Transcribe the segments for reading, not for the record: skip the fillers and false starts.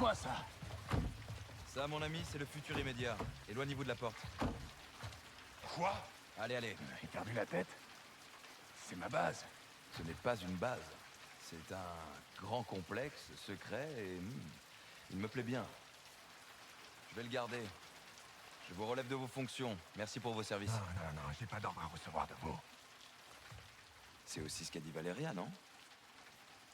quoi, ça? Ça, mon ami, c'est le futur immédiat. Éloignez-vous de la porte. Quoi? Allez, allez. J'ai perdu la tête? C'est ma base. Ce n'est pas une base. C'est un grand complexe, secret, et il me plaît bien. Je vais le garder. Je vous relève de vos fonctions. Merci pour vos services. Non, j'ai pas d'ordre à recevoir de vous. C'est aussi ce qu'a dit Valéria, non?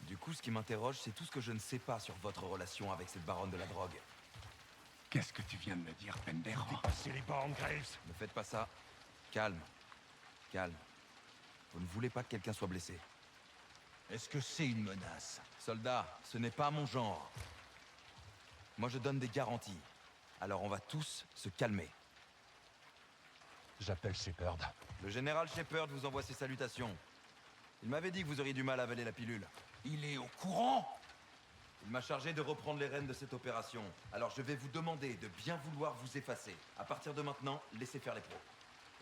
Du coup, ce qui m'interroge, c'est tout ce que je ne sais pas sur votre relation avec cette baronne de la drogue. Qu'est-ce que tu viens de me dire, Pendero? Passez les bornes, Graves. Ne faites pas ça. Calme. Calme. Vous ne voulez pas que quelqu'un soit blessé. Est-ce que c'est une menace? Soldat, ce n'est pas mon genre. Moi, je donne des garanties. Alors on va tous se calmer. J'appelle Shepard. Le général Shepard vous envoie ses salutations. Il m'avait dit que vous auriez du mal à avaler la pilule. Il est au courant? Il m'a chargé de reprendre les rênes de cette opération. Alors je vais vous demander de bien vouloir vous effacer. À partir de maintenant, laissez faire les pros.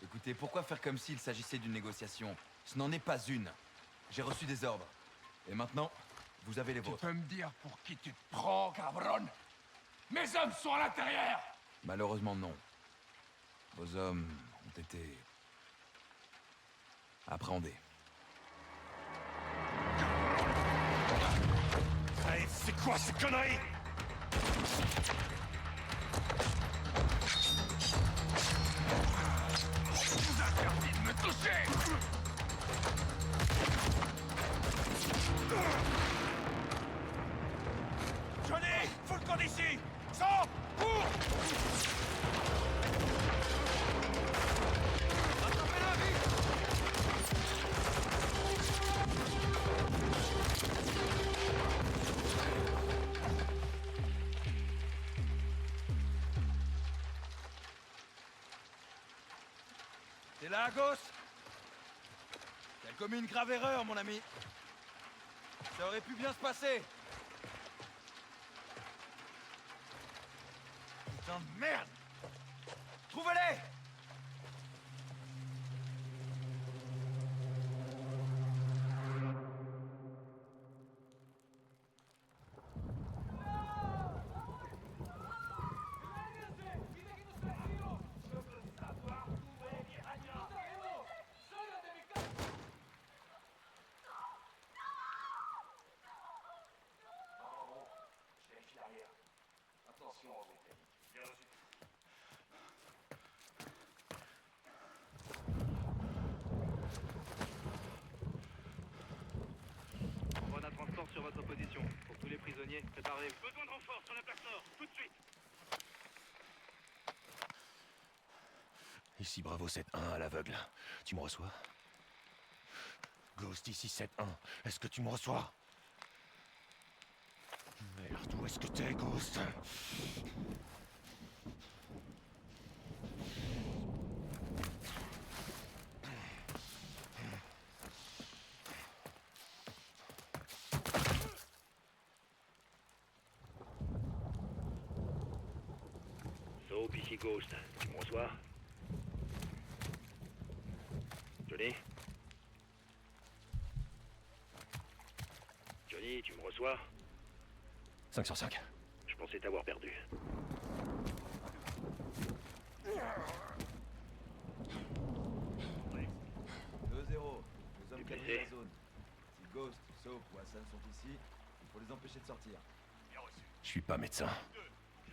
Écoutez, pourquoi faire comme s'il s'agissait d'une négociation? Ce n'en est pas une. J'ai reçu des ordres. Et maintenant, vous avez les Tu vôtres. peux me dire pour qui tu te prends, cabron? Mes hommes sont à l'intérieur! Malheureusement, non. Vos hommes ont été... appréhendés. Graves, c'est quoi ces conneries? Je vous interdis de me toucher! Johnny, faut le camp d'ici! Sors! Cours! Attrapez-la, vite! T'es là, Ghost? T'as commis une grave erreur, mon ami. Ça aurait pu bien se passer. Putain de merde! Trouvez-les! Attention aux mécaniques. Bien reçu. Envoi d'un transport sur votre position. Pour tous les prisonniers, préparez-vous. Besoin de renfort sur la place nord, tout de suite. Ici Bravo 7-1 à l'aveugle. Tu me reçois? Ghost, ici 7-1. Est-ce que tu me reçois? Merde, où est-ce que t'es, Ghost? Soap, ici Ghost. Tu me reçois? Johnny? Johnny, tu me reçois? 5 sur 5. Je pensais t'avoir perdu. Oui. 2-0. Les hommes T'es quadrillent blessé? la zone. Si Ghost, Soap ou Hassan sont ici, il faut les empêcher de sortir. Je suis pas médecin.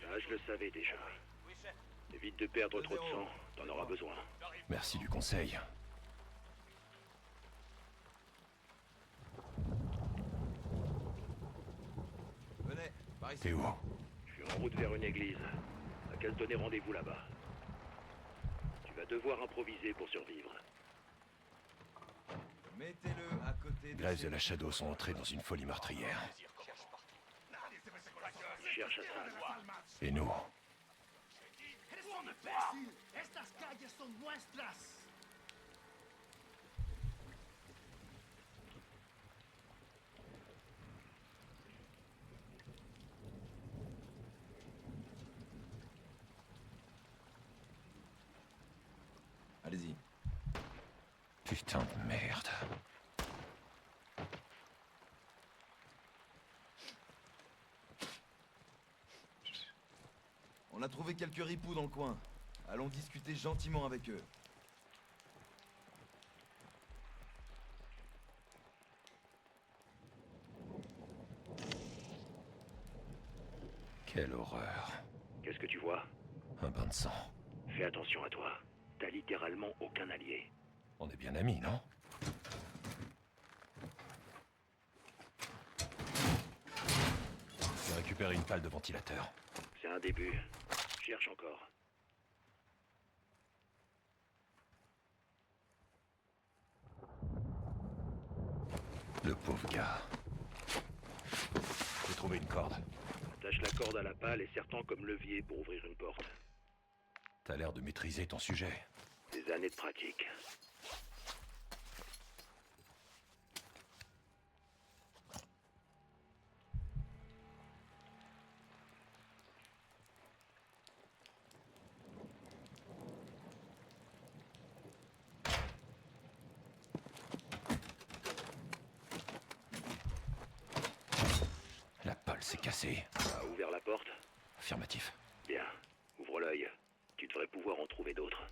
Ça, je le savais déjà. Évite de perdre trop de sang. T'en auras besoin. Merci du conseil. Venez, par ici. T'es où? Je suis en route vers une église. À qu'à se donner rendez-vous là-bas. Tu vas devoir improviser pour survivre. Mettez-le à côté de... Graves et la Shadow sont entrés dans une folie meurtrière. Cherche Hassan. Et nous? Estas calles son nuestras. Allez-y. Putain de merde. a trouvé quelques ripoux dans le coin. Allons discuter gentiment avec eux. Quelle horreur. Qu'est-ce que tu vois? Un bain de sang. Fais attention à toi. T'as littéralement aucun allié. On est bien amis, non? J'ai récupéré une pale de ventilateur. C'est un début. Cherche encore. Le pauvre gars. J'ai trouvé une corde. Attache la corde à la pale et serre-t'en comme levier pour ouvrir une porte. T'as l'air de maîtriser ton sujet. Des années de pratique. La pale s'est cassée. T'as ouvert la porte? Affirmatif. Bien. Ouvre l'œil. Tu devrais pouvoir en trouver d'autres.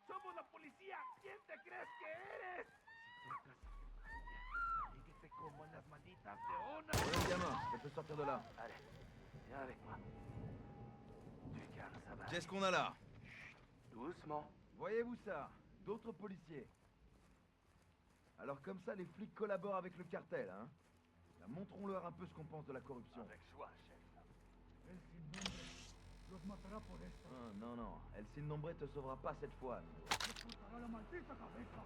¡Somos la policía! ¿Quién te crees que eres? Y que te coman las malditas leonas. Ouais, gamin, je peux sortir de là. Allez, viens avec moi. Tu calmes, ça va. Qu'est-ce qu'on a là? Doucement. Voyez-vous ça? D'autres policiers. Alors comme ça, les flics collaborent avec le cartel, hein? Là, montrons-leur un peu ce qu'on pense de la corruption. Avec joie, chef. El sin nombre los matará por esto. Ah, non, non, El Sin Nombre te sauvera pas cette fois, amigo. Les cortará la maldita cabeza.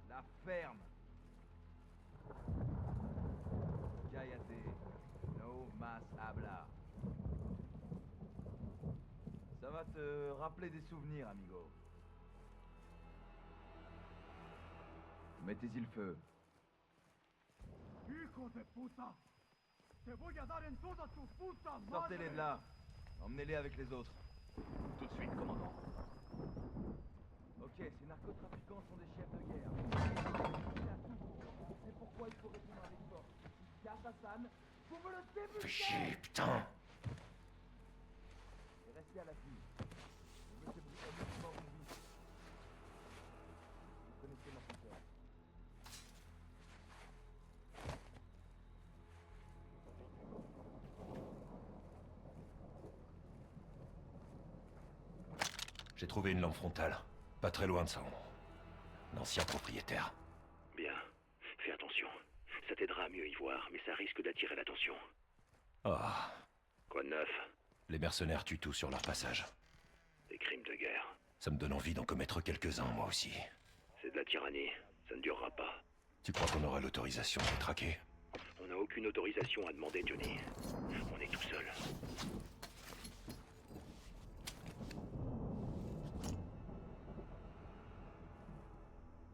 La ferme. Cállate. No más habla. Ça va te rappeler des souvenirs, amigo. Mettez-y le feu. ¡Hijo de puta! ¡Te voy a dar en toda tu puta madre! Sortez-les de là. Emmenez-les avec les autres. Tout de suite, commandant. Ok, ces narcotrafiquants sont des chefs de guerre. C'est pourquoi il faut répondre avec force. Si Garde Hassan, vous me le Fais débutez. chier, putain! Et restez à l'affût. Le monsieur Brutal est mort de vie. Vous connaissez ma frontière. J'ai trouvé une lampe frontale. Pas très loin de ça. L'ancien propriétaire. Bien. Fais attention. Ça t'aidera à mieux y voir, mais ça risque d'attirer l'attention. Ah, Quoi de neuf? les mercenaires tuent tout sur leur passage. Des crimes de guerre. Ça me donne envie d'en commettre quelques-uns, moi aussi. C'est de la tyrannie. Ça ne durera pas. Tu crois qu'on aura l'autorisation de les traquer? On n'a aucune autorisation à demander, Johnny. On est tout seul.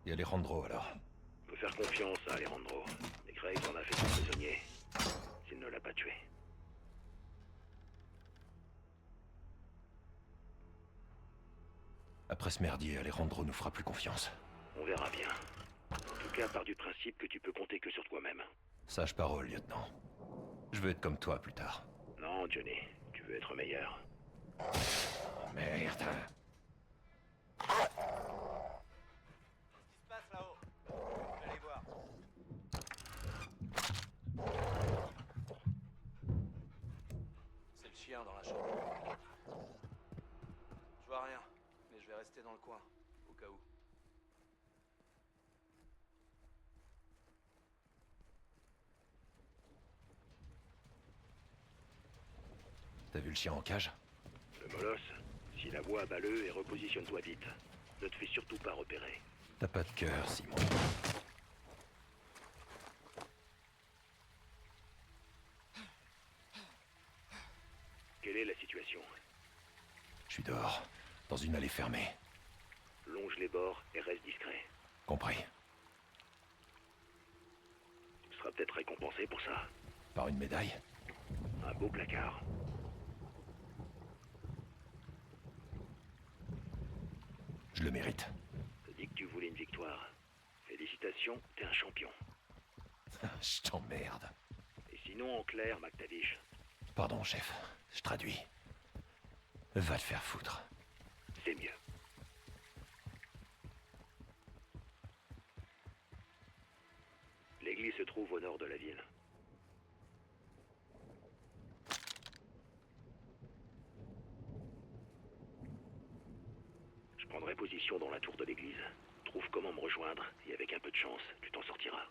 Et Alejandro, alors? On peut faire confiance à Alejandro. Mais Craig en a fait son prisonnier. S'il ne l'a pas tué. Après ce merdier, Alejandro nous fera plus confiance. On verra bien. En tout cas, pars du principe que tu peux compter que sur toi-même. Sage parole, lieutenant. Je veux être comme toi plus tard. Non, Johnny. Tu veux être meilleur. Oh, merde! Passe là-haut. Allez voir. C'est le chien dans la chambre. Je vois rien, mais je vais rester dans le coin, au cas où. T'as vu le chien en cage? Le molosse, si la voix abat-le et repositionne-toi vite. Ne te fais surtout pas repérer. T'as pas de cœur, Simon. Quelle est la situation? Je suis dehors, dans une allée fermée. Longe les bords et reste discret. Compris. Tu seras peut-être récompensé pour ça. Par une médaille? Un beau placard. Je le mérite. T'as dit que tu voulais une victoire. Félicitations, t'es un champion. Je t'emmerde. Et sinon, en clair, McTavish, Pardon, chef. Je traduis. Va te faire foutre. c'est mieux. L'église se trouve au nord de la ville. Je prendrai position dans la tour de l'église. Trouve comment me rejoindre, et avec un peu de chance, tu t'en sortiras.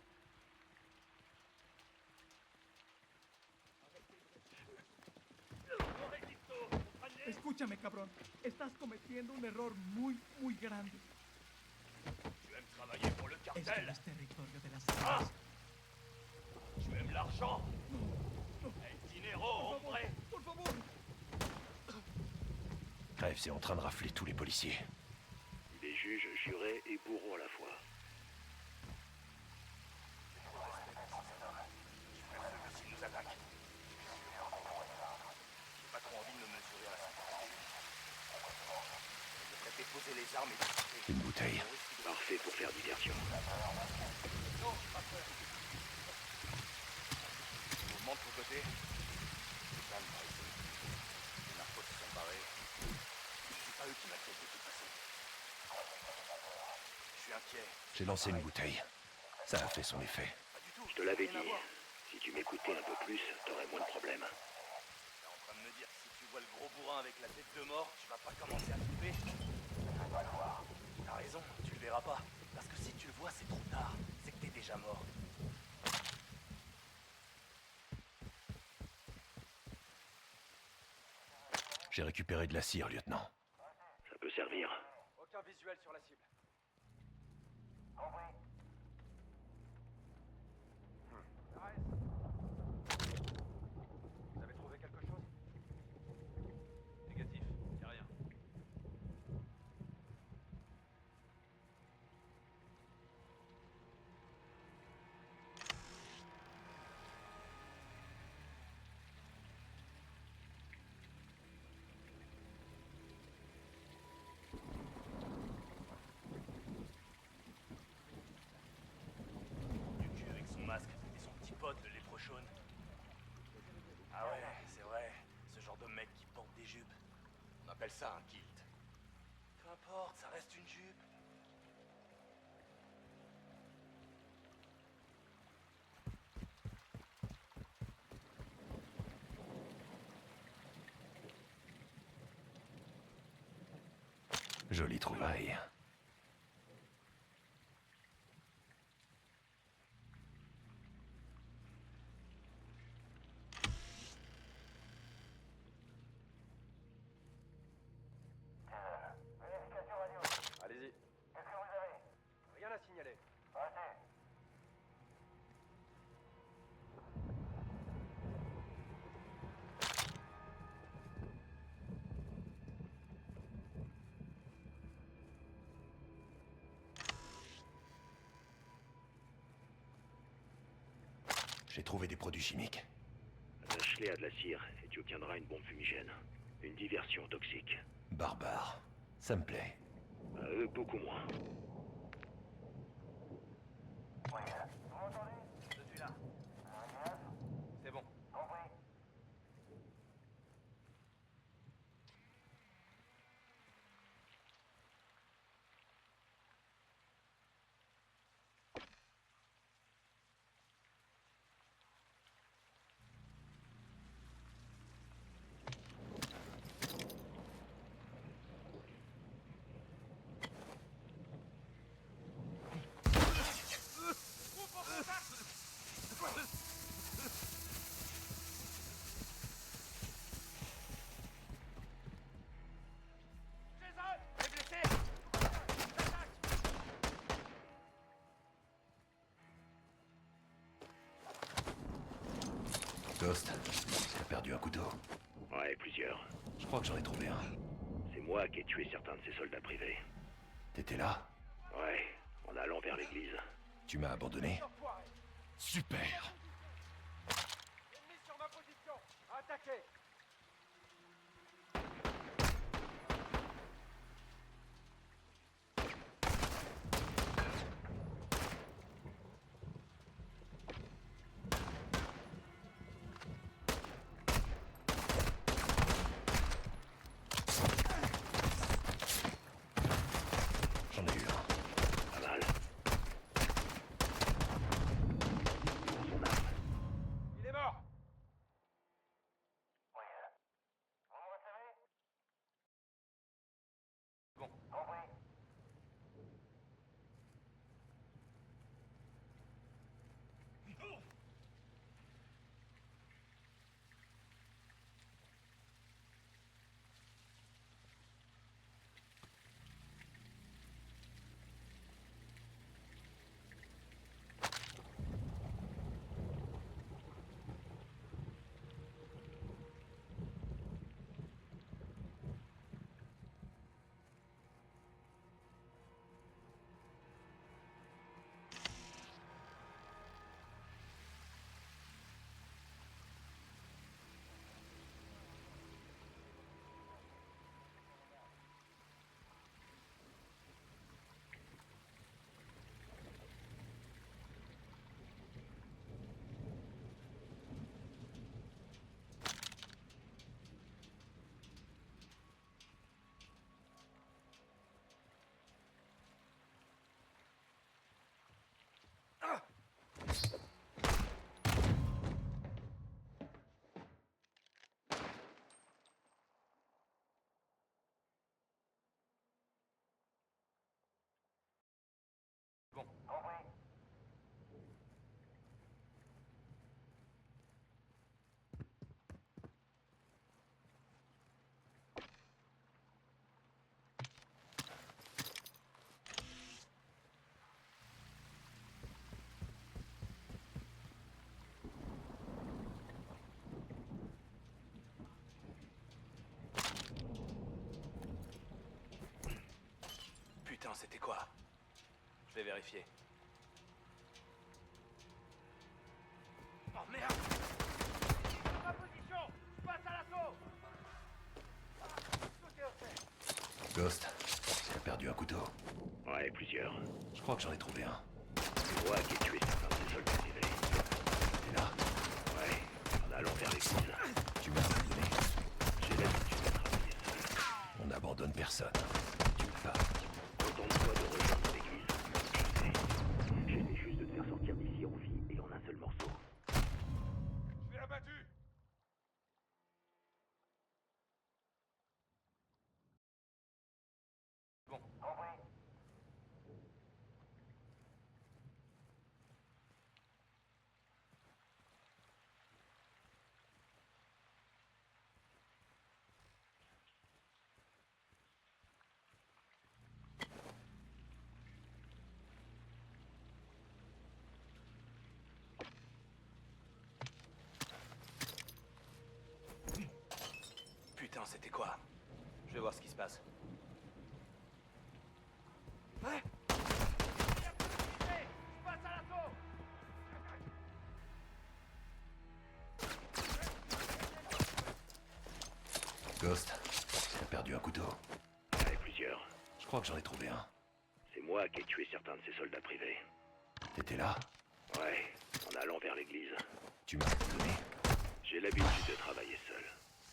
Escúchame, cabrón. Estás cometiendo un error muy, muy grande. Tu aimes travailler pour le Esto cartel? es territorio de las Ah! armas. Tu aimes l'argent? El dinero, hombre! Por favor. Graves est en train de rafler tous les policiers. Il est juge, juré et bourreau à la fois. S'il nous attaque. J'ai pas trop envie de me mesurer à la sécurité. Je devrais déposer les armes et discuter. Une bouteille. Parfait pour faire diversion. Non, j'ai pas peur. Mouvement de ton côté. C'est calme par ici. Les narcos se sont barrés. C'est pas eux qui m'inquiètent de toute façon. Je suis inquiet. J'ai lancé une bouteille. Ça a fait son effet. Pas du tout. Je te l'avais Rien à dit. voir. Si tu m'écoutais un peu plus, t'aurais moins de problèmes. T'es en train de me dire que si tu vois le gros bourrin avec la tête de mort, tu vas pas commencer à flipper? Je vais pas le voir. T'as raison, tu le verras pas. Parce que si tu le vois, c'est trop tard. C'est que t'es déjà mort. J'ai récupéré de la cire, lieutenant. Ça peut servir. Aucun visuel sur la cible. Vous avez trouvé quelque chose? Négatif, y a rien. Du cul avec son masque et son petit pote, le léprechaune. Ah ouais, c'est vrai. Ce genre de mec qui porte des jupes. On appelle ça un kilt. Peu importe, ça reste une jupe. Jolie trouvaille. Allez-y. Qu'est-ce que vous avez? Rien à signaler. J'ai trouvé des produits chimiques. Attache-les à de la cire et tu obtiendras une bombe fumigène. Une diversion toxique. Barbare. Ça me plaît. À eux, beaucoup moins. Je suis là. C'est bon. Ghost, t'as perdu un couteau. Ouais, plusieurs. Je crois que j'en ai trouvé un. C'est moi qui ai tué certains de ces soldats privés. T'étais là? Ouais, en allant vers l'église. Tu m'as abandonné? Super! Ennemi sur ma position. Attaquez. Putain, c'était quoi? Je vais vérifier. Oh merde! Ma position! Je passe à l'assaut! Ghost, j'ai perdu un couteau. Ouais, plusieurs. Je crois que j'en ai trouvé un. C'est moi qui ai tué certains de ces soldats privés. Et là, Ouais, en allant vers l'église. tu m'as abandonné. J'ai l'habitude de travailler seul. On n'abandonne personne. Tu le fais. Contente-toi de rejoindre l'église. Je sais. J'essaie juste de te faire sortir d'ici en vie et en un seul morceau. Je l'ai abattu. Bon. Putain, c'était quoi? Je vais voir ce qui se passe. Ouais. Je passe à l'assaut! Ghost, j'ai perdu un couteau. Ouais, plusieurs. Je crois que j'en ai trouvé un. C'est moi qui ai tué certains de ces soldats privés. T'étais là? Ouais, en allant vers l'église. Tu m'as abandonné. J'ai l'habitude de travailler seul.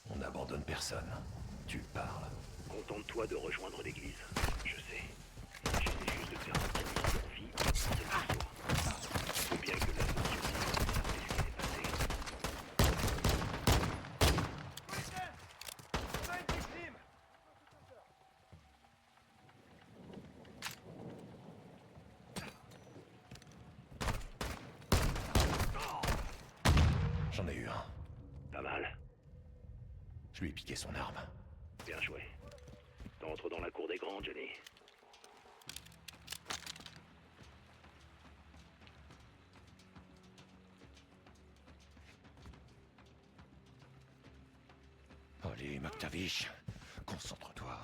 On n'abandonne personne. Tu parles. Contente-toi de rejoindre l'église. Je sais. J'essaie juste de te faire sortir d'ici en vie et en un seul morceau. Il faut bien que la solution c'est ce qui s'est passé. On a une victime! J'en ai eu un. Pas mal. Je lui ai piqué son arme. Bien joué. T'entres dans la cour des grands, Johnny. Allez, McTavish, concentre-toi.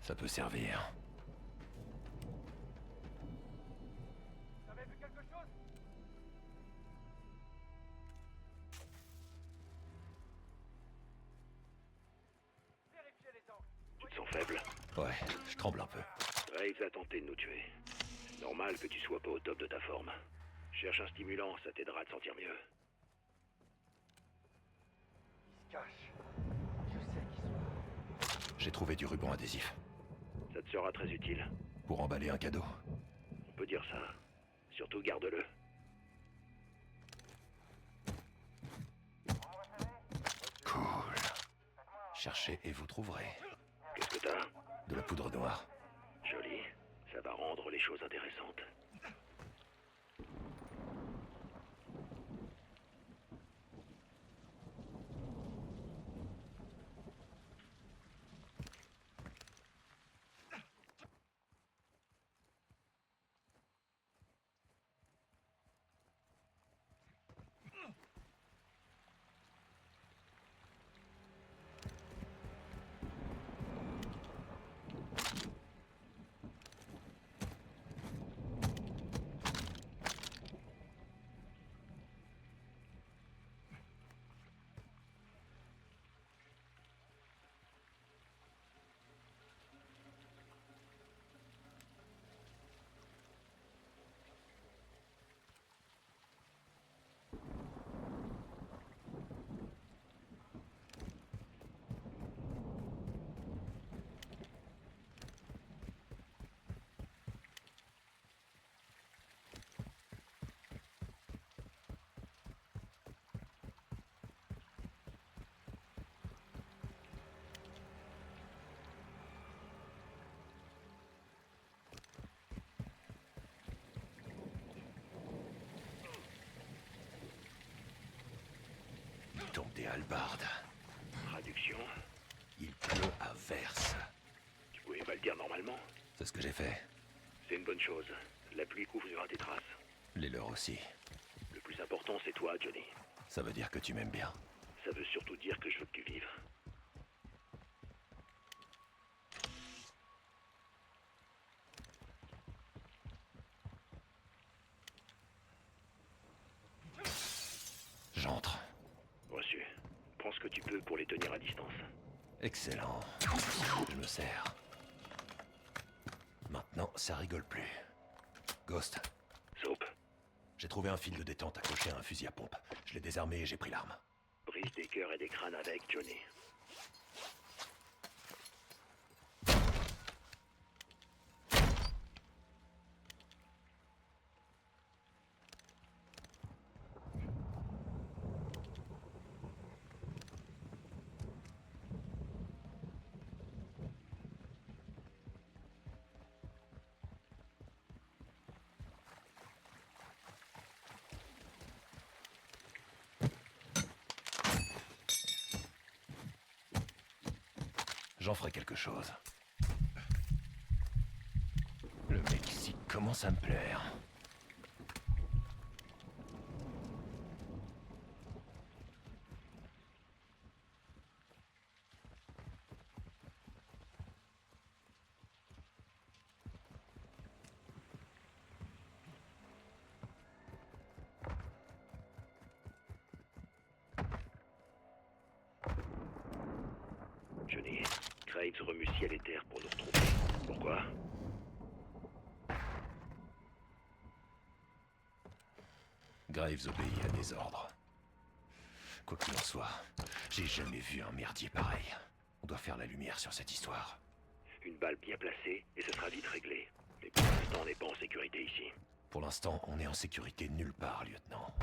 Ça peut servir. Vous avez vu quelque chose? Vérifiez les angles. Tu te sens faible? Ouais, je tremble un peu. Graves a tenté de nous tuer. C'est normal que tu sois pas au top de ta forme. Cherche un stimulant, ça t'aidera à te sentir mieux. Ils se cachent. Je sais qu'ils sont là. J'ai trouvé du ruban adhésif. Ça te sera très utile. Pour emballer un cadeau. On peut dire ça. Surtout garde-le. Cool. Cherchez et vous trouverez. Qu'est-ce que t'as? De la poudre noire. Joli. Ça va rendre les choses intéressantes. Tombe des hallebardes. Traduction. Il pleut à verse. Tu pouvais pas le dire normalement. C'est ce que j'ai fait. C'est une bonne chose. La pluie couvrira tes traces. Les leurs aussi. Le plus important, c'est toi, Johnny. Ça veut dire que tu m'aimes bien. Ça veut surtout dire que je veux que tu vives. j'entre. Reçu. Prends ce que tu peux pour les tenir à distance. Excellent. Je me sers. Maintenant, ça rigole plus. Ghost, Soap, j'ai trouvé un fil de détente accroché à un fusil à pompe. Je l'ai désarmé et j'ai pris l'arme. brise des cœurs et des crânes avec, Johnny. J'en ferai quelque chose. Le Mexique commence à me plaire. Johnny, Graves remue ciel et terre pour nous retrouver. Pourquoi? Graves obéit à des ordres. Quoi qu'il en soit, j'ai jamais vu un merdier pareil. On doit faire la lumière sur cette histoire. Une balle bien placée et ce sera vite réglé. Mais pour l'instant, on n'est pas en sécurité ici. Pour l'instant, on est en sécurité nulle part, lieutenant.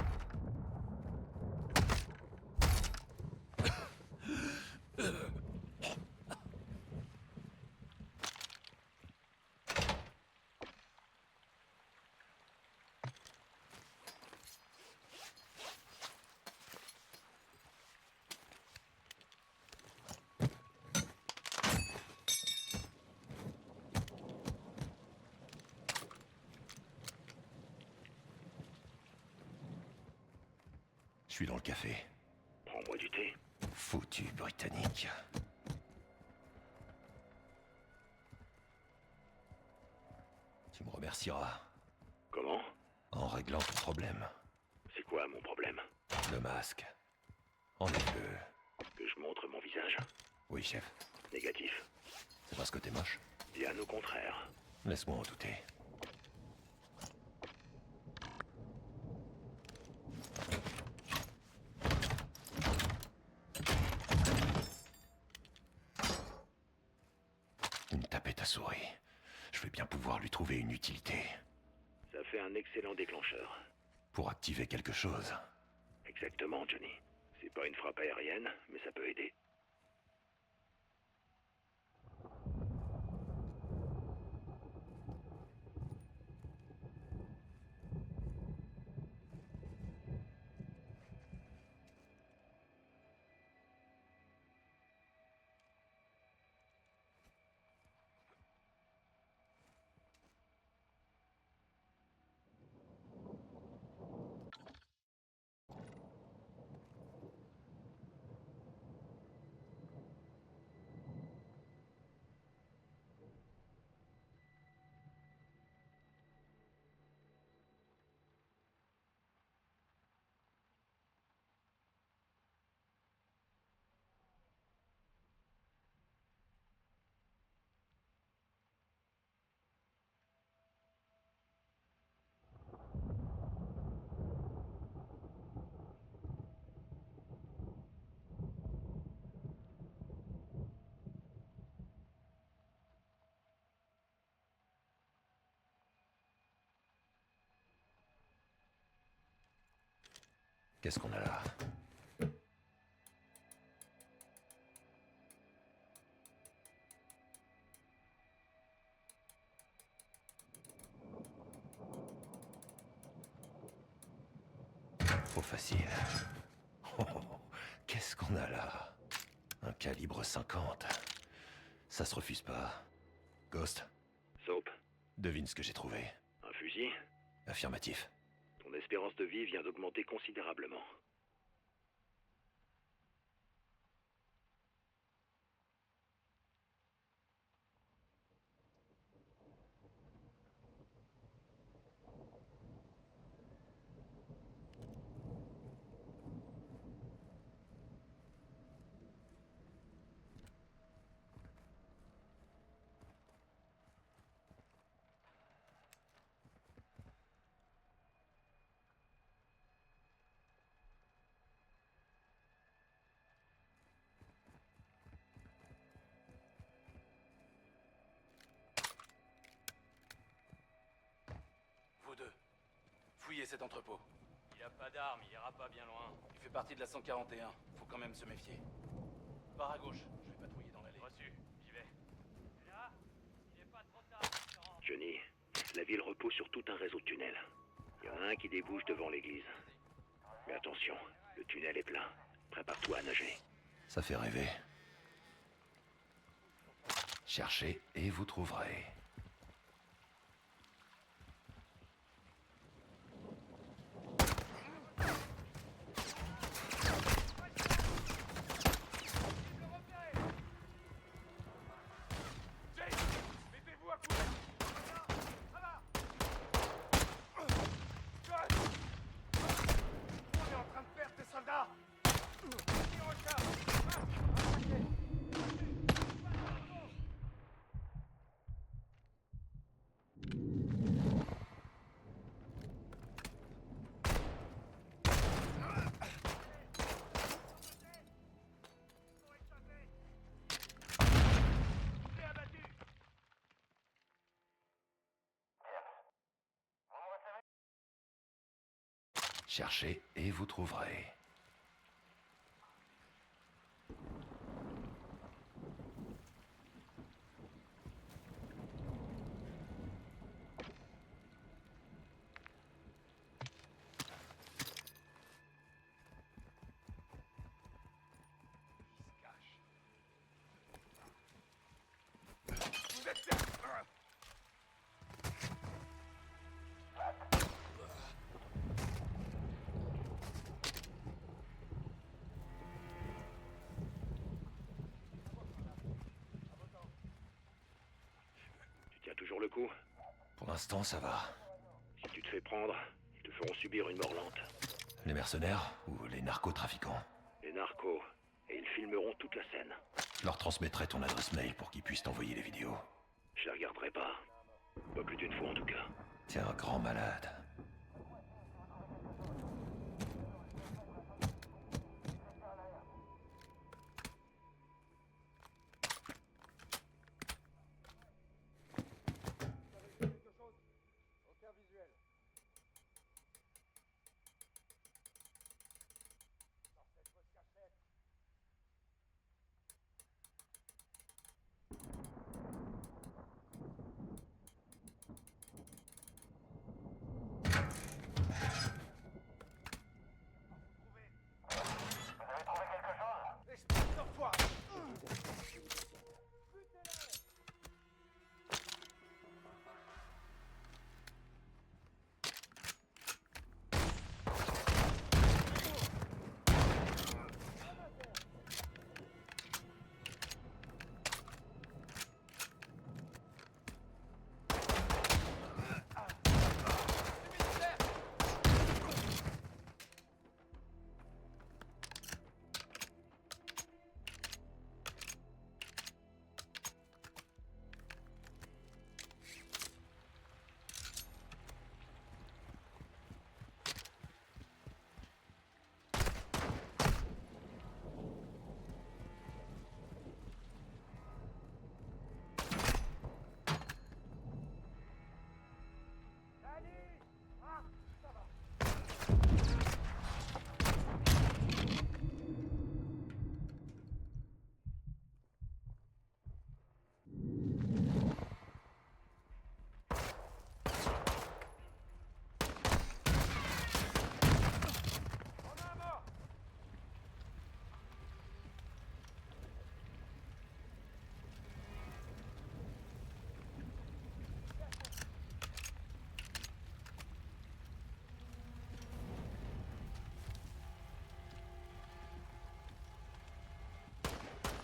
Je suis dans le café. Prends-moi du thé. Foutu britannique. Tu me remercieras Comment? en réglant ton problème. C'est quoi mon problème? Le masque. Enlève-le. Que je montre mon visage? Oui, chef. Négatif. C'est parce que t'es moche. Bien au contraire. Laisse-moi en douter. Une tapette à souris. Je vais bien pouvoir lui trouver une utilité. Ça fait un excellent déclencheur. Pour activer quelque chose. Exactement, Johnny. C'est pas une frappe aérienne, mais ça peut aider. Qu'est-ce qu'on a là? Trop facile. Oh, qu'est-ce qu'on a là? Un calibre 50. Ça se refuse pas. Ghost, Soap, devine ce que j'ai trouvé. un fusil? Affirmatif. Ton espérance de vie vient d'augmenter considérablement. cet entrepôt. Il a pas d'armes, il ira pas bien loin. Il fait partie de la 141. Faut quand même se méfier. Pars à gauche, je vais patrouiller dans l'allée. Reçu, j'y vais. Là, il n'est pas trop tard. Johnny, la ville repose sur tout un réseau de tunnels. Il y en a un qui débouche devant l'église. Mais attention, le tunnel est plein. Prépare-toi à nager. Ça fait rêver. Cherchez et vous trouverez. Mettez-vous à couvert. On est en train de perdre des soldats. Qui recharge. Cherchez et vous trouverez. Vous êtes certes. Tu tiens toujours le coup? Pour l'instant, ça va. Si tu te fais prendre, ils te feront subir une mort lente. Les mercenaires ou les narcotrafiquants? Les narcos. Et ils filmeront toute la scène. Je leur transmettrai ton adresse mail pour qu'ils puissent t'envoyer les vidéos. Je la regarderai pas. Pas plus d'une fois en tout cas. T'es un grand malade. Espèce d'enfoiré.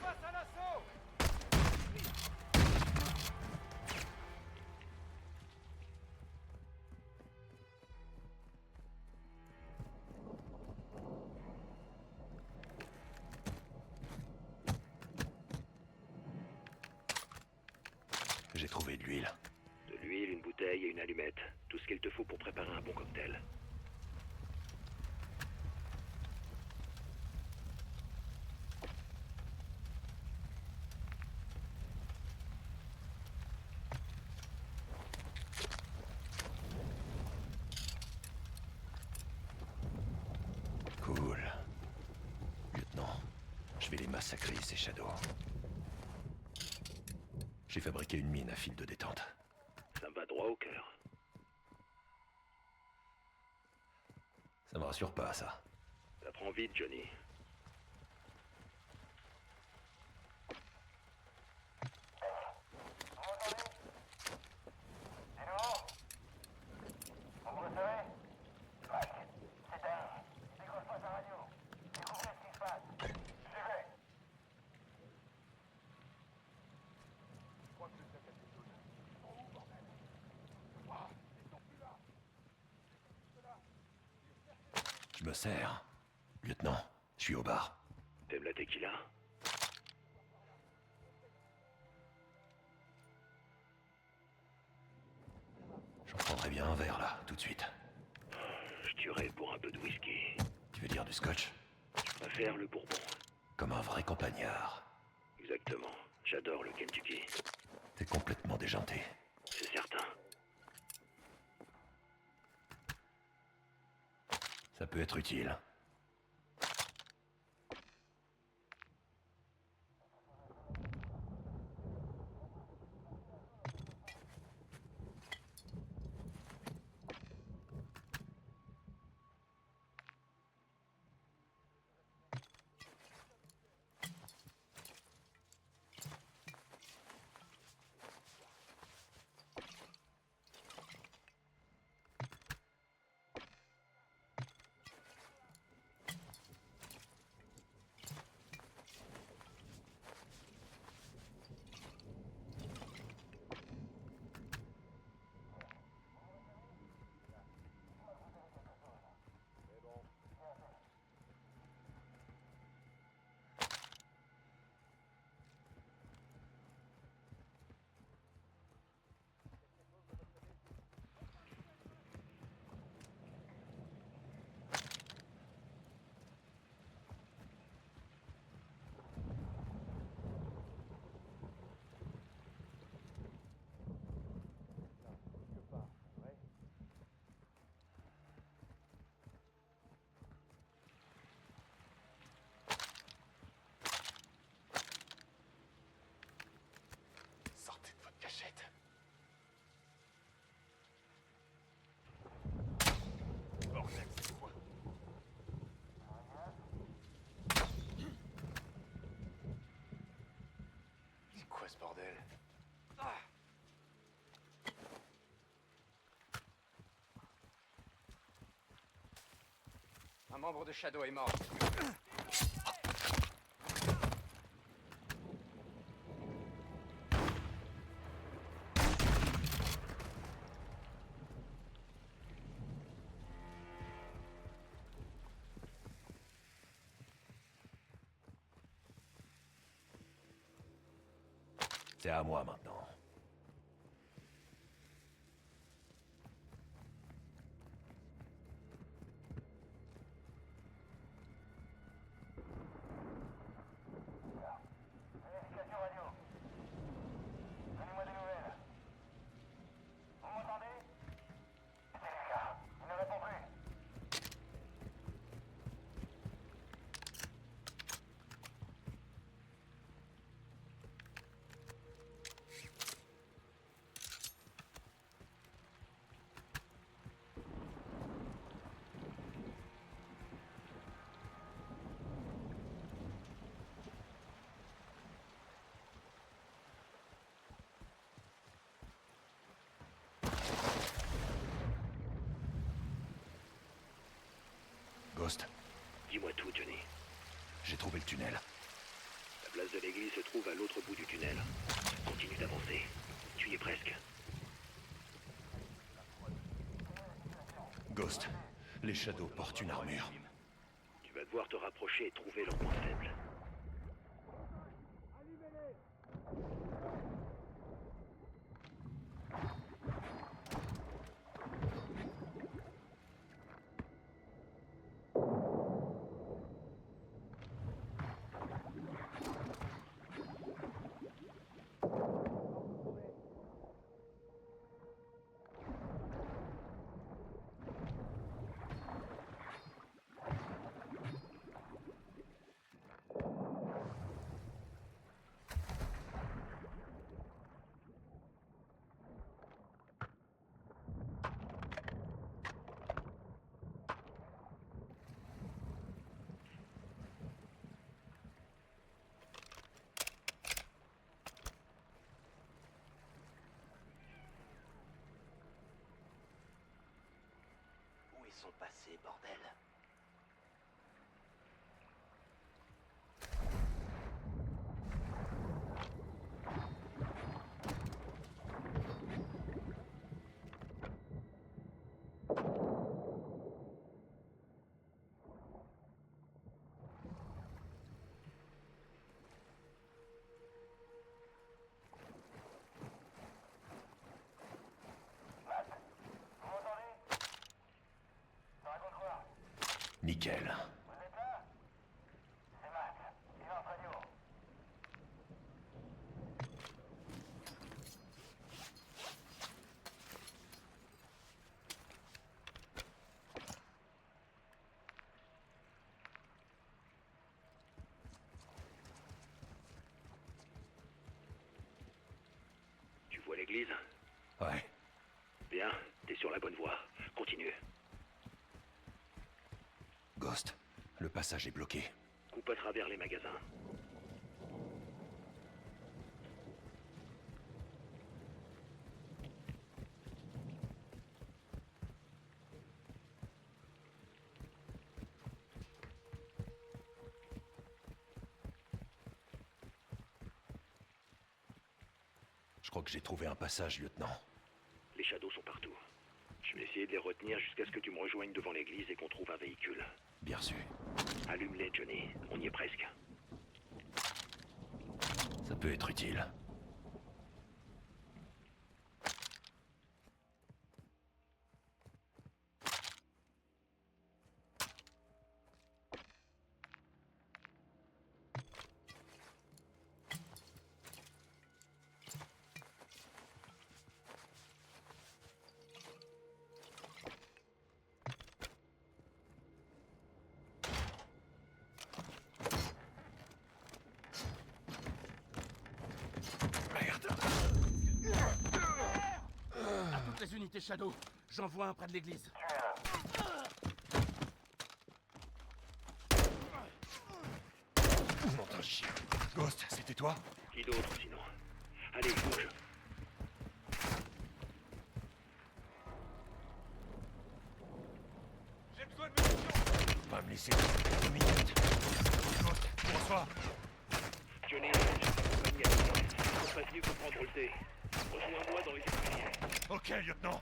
Passe à l'assaut. J'ai trouvé de l'huile. De l'huile, une bouteille et une allumette. Tout ce qu'il te faut pour préparer un bon cocktail. Je vais les massacrer, ces Shadows. J'ai fabriqué une mine à fil de détente. Ça me va droit au cœur. Ça me rassure pas, ça. Ça prend vite, Johnny. Je me sers. Lieutenant, je suis au bar. T'aimes la tequila? J'en prendrais bien un verre, là, tout de suite. Je tuerais pour un peu de whisky. Tu veux dire du scotch? Je préfère le bourbon. Comme un vrai campagnard. Exactement. J'adore le Kentucky. T'es complètement déjanté. C'est certain. Ça peut être utile. Sortez de votre cachette. Bordel, c'est quoi? C'est quoi ce bordel? Un membre de Shadow est mort. C'est à moi maintenant. Ghost, Dis-moi tout, Johnny. j'ai trouvé le tunnel. La place de l'église se trouve à l'autre bout du tunnel. Continue d'avancer. Tu y es presque. Ghost, les Shadows portent une armure. Tu vas devoir te rapprocher et trouver leur point faible. passer, bordel. Nickel. Tu vois l'église? Ouais. Bien, t'es sur la bonne voie. Continue. Ghost, le passage est bloqué. Coupe à travers les magasins. Je crois que j'ai trouvé un passage, lieutenant. Les shadows sont partout. Je vais essayer de les retenir jusqu'à ce que tu me rejoignes devant l'église et qu'on trouve un véhicule. Bien sûr. Allume-les, Johnny. On y est presque. Ça peut être utile. À toutes les unités Shadow, j'envoie un près de l'église. Nom d'un chien. Ghost, c'était toi? Qui d'autre, sinon? Allez, bouge. J'ai besoin de munitions. Va me laisser 2 minutes. Ghost, tu reçois? Johnny, je t'accompagne à toi. Ils sont pas venus pour prendre le thé. Rejoins-moi dans les escaliers. Ok, lieutenant.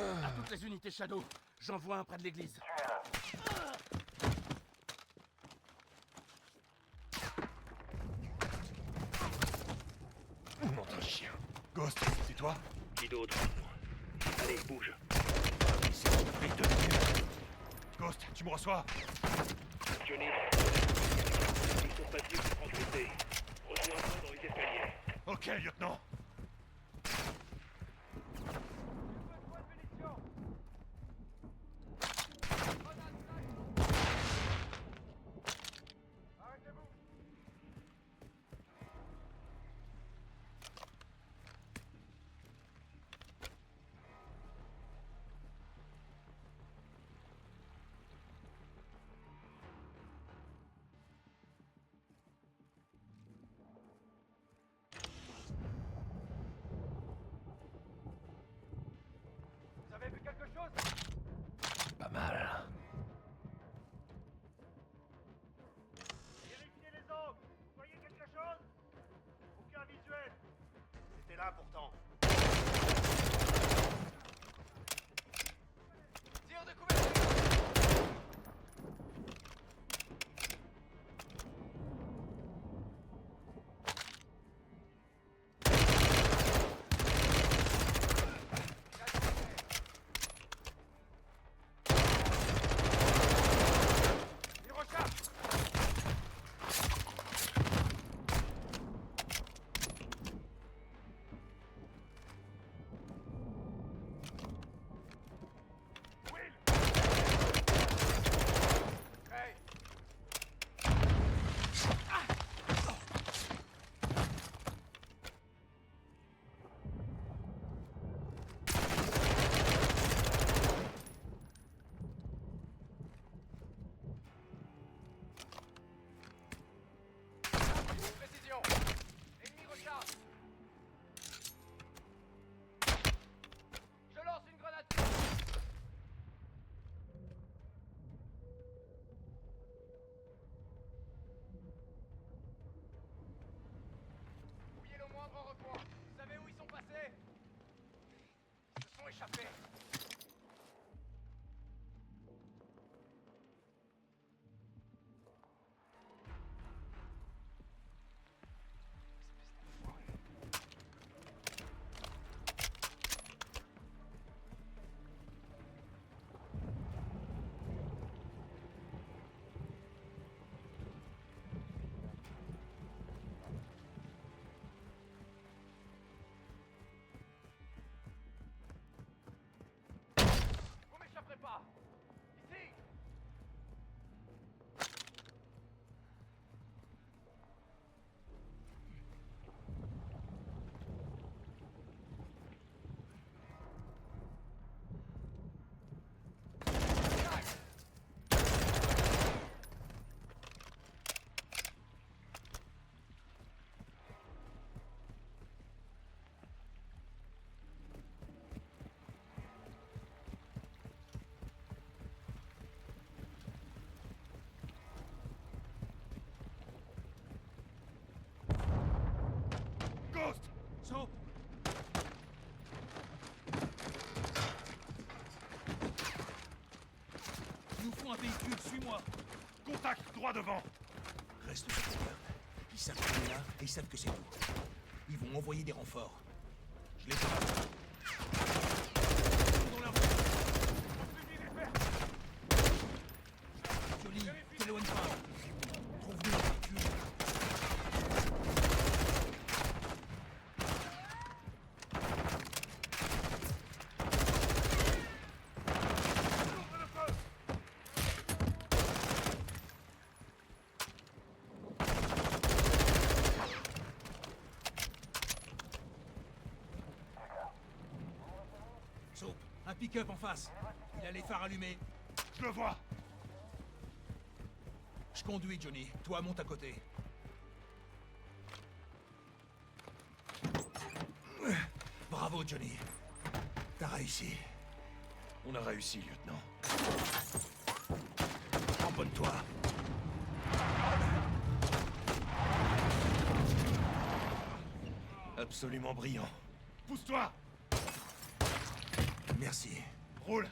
À toutes les unités Shadow, j'envoie un près de l'église. Nom d'un chien. Ghost, c'est toi? Qui d'autre? Allez, bouge. Laissez tomber 2 minutes. Ghost, tu me reçois? Johnny, ils sont pas venus pour prendre le thé. Rejoins-moi dans les escaliers. Ok, lieutenant. Vous avez vu quelque chose? Pas mal. Vérifiez les angles. Vous voyez quelque chose? Aucun visuel. C'était là pourtant. Tir de couverture. échapper. Vous m'échapperez pas. Ici. Ghost! Soap, il nous faut un véhicule, suis-moi. Contact droit devant! Reste sur ton garde. Ils savent qu'on est là et ils savent que c'est nous. Ils vont envoyer des renforts. Je les ai. Dans la route. Johnny, t'éloigne pas. Trouve-nous un véhicule. Soap, un pick-up en face. Il a les phares allumés. Je le vois! Je conduis, Johnny. Toi, monte à côté. Bravo, Johnny. T'as réussi. On a réussi, lieutenant. Tamponne-toi. Absolument brillant. Pousse-toi! Merci. Roule!